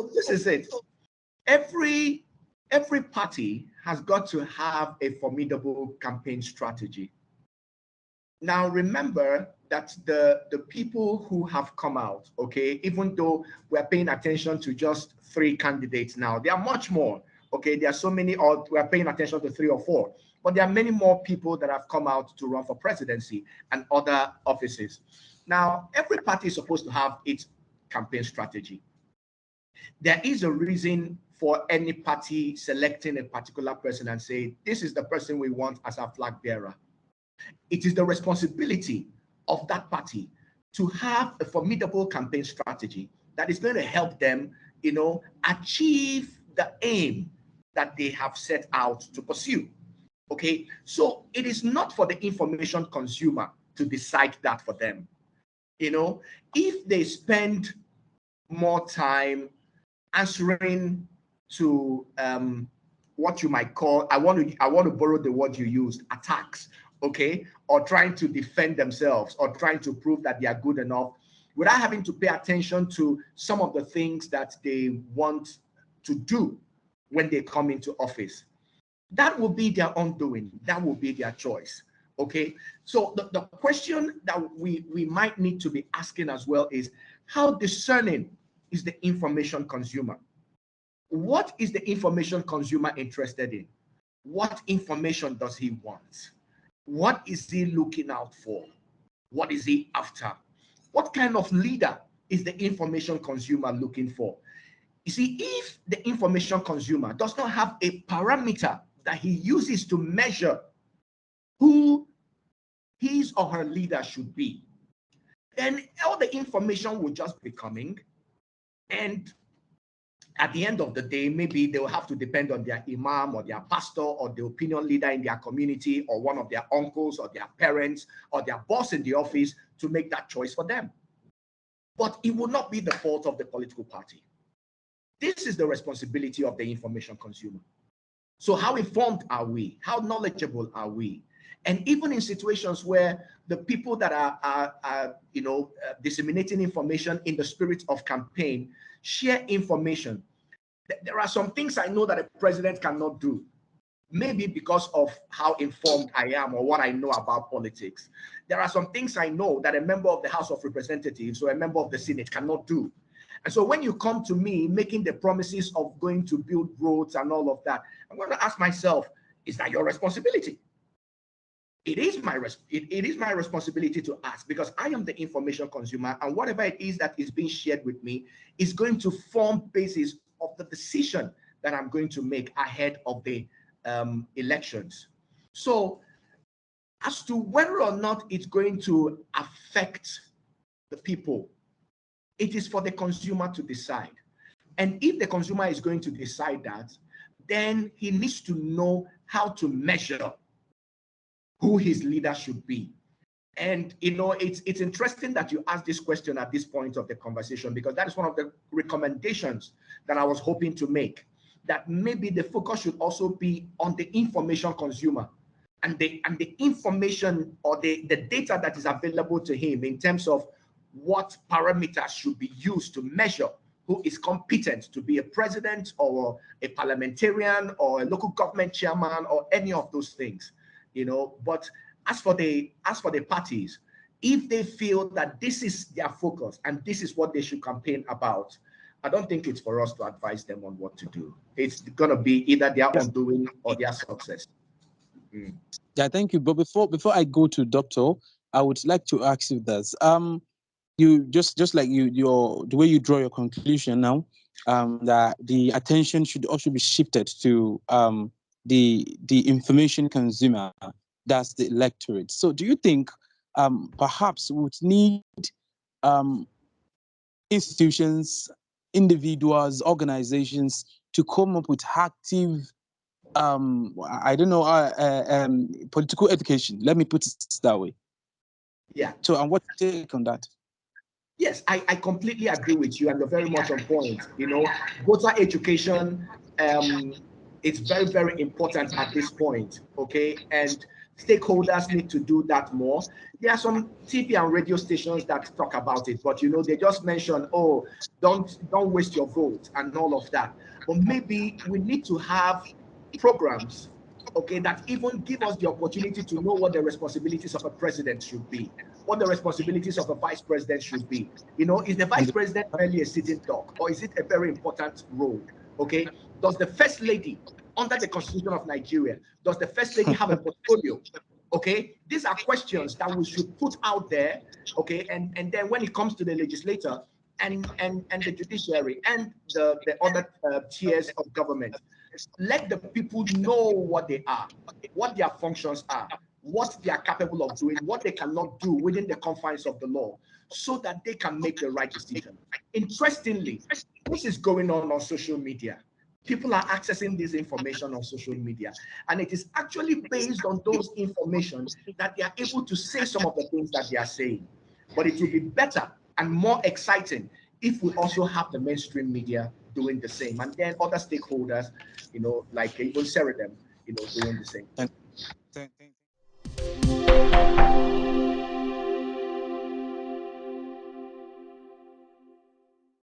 So this is it. Every party has got to have a formidable campaign strategy. Now, remember that the people who have come out, okay, even though we're paying attention to just 3 candidates now, there are much more, okay? There are so many, or we're paying attention to 3 or 4, but there are many more people that have come out to run for presidency and other offices. Now, every party is supposed to have its campaign strategy. There is a reason for any party selecting a particular person and say, this is the person we want as our flag bearer. It is the responsibility of that party to have a formidable campaign strategy that is going to help them, achieve the aim that they have set out to pursue. Okay, so it is not for the information consumer to decide that for them. If they spend more time answering to what you might call, I want to borrow the word you used, attacks, okay, or trying to defend themselves or trying to prove that they are good enough without having to pay attention to some of the things that they want to do when they come into office. That will be their undoing. That will be their choice. Okay. So the question that we might need to be asking as well is, how discerning is the information consumer? What is the information consumer interested in? What information does he want? What is he looking out for? What is he after? What kind of leader is the information consumer looking for? You see, if the information consumer does not have a parameter that he uses to measure who his or her leader should be, then all the information will just be coming. And at the end of the day, maybe they will have to depend on their imam or their pastor or the opinion leader in their community or one of their uncles or their parents or their boss in the office to make that choice for them. But it will not be the fault of the political party. This is the responsibility of the information consumer. So how informed are we? How knowledgeable are we? And even in situations where the people that are disseminating information in the spirit of campaign share information, there are some things I know that a president cannot do, maybe because of how informed I am or what I know about politics. There are some things I know that a member of the House of Representatives or a member of the Senate cannot do. And so when you come to me making the promises of going to build roads and all of that, I'm going to ask myself, is that your responsibility? It is my responsibility to ask, because I am the information consumer, and whatever it is that is being shared with me is going to form basis of the decision that I'm going to make ahead of the elections. So as to whether or not it's going to affect the people, it is for the consumer to decide. And if the consumer is going to decide that, then he needs to know how to measure who his leader should be. And it's interesting that you asked this question at this point of the conversation, because that is one of the recommendations that I was hoping to make, that maybe the focus should also be on the information consumer and the information or the data that is available to him in terms of what parameters should be used to measure who is competent to be a president or a parliamentarian or a local government chairman or any of those things, But as for the parties, if they feel that this is their focus and this is what they should campaign about, I don't think it's for us to advise them on what to do. It's going to be either their undoing or their success. Yeah, thank you. But before I go to Doctor, I would like to ask you this. You just like the way you draw your conclusion now, that the attention should also be shifted to the information consumer, that's the electorate. So do you think perhaps we would need institutions, individuals, organizations to come up with active political education? Let me put it that way. Yeah. So, and what's your take on that? Yes, I completely agree with you, and you're very much on point. Voter education, it's very, very important at this point, okay? And stakeholders need to do that more. There are some TV and radio stations that talk about it, but they just mention, oh, don't waste your vote and all of that. But maybe we need to have programs, okay, that even give us the opportunity to know what the responsibilities of a president should be, what the responsibilities of a vice president should be. You know, is the vice president merely a sitting duck, or is it a very important role? Okay, does the first lady, under the Constitution of Nigeria, does the first lady have a portfolio? Okay, these are questions that we should put out there. Okay, and then when it comes to the legislator and the judiciary and the other tiers of government, let the people know what they are, what their functions are, what they are capable of doing, what they cannot do within the confines of the law, so that they can make the right decision. Interestingly, this is going on social media. People are accessing this information on social media, and it is actually based on those information that they are able to say some of the things that they are saying. But it will be better and more exciting if we also have the mainstream media doing the same, and then other stakeholders, you know, like even Ceredems, you know, doing the same. Thank-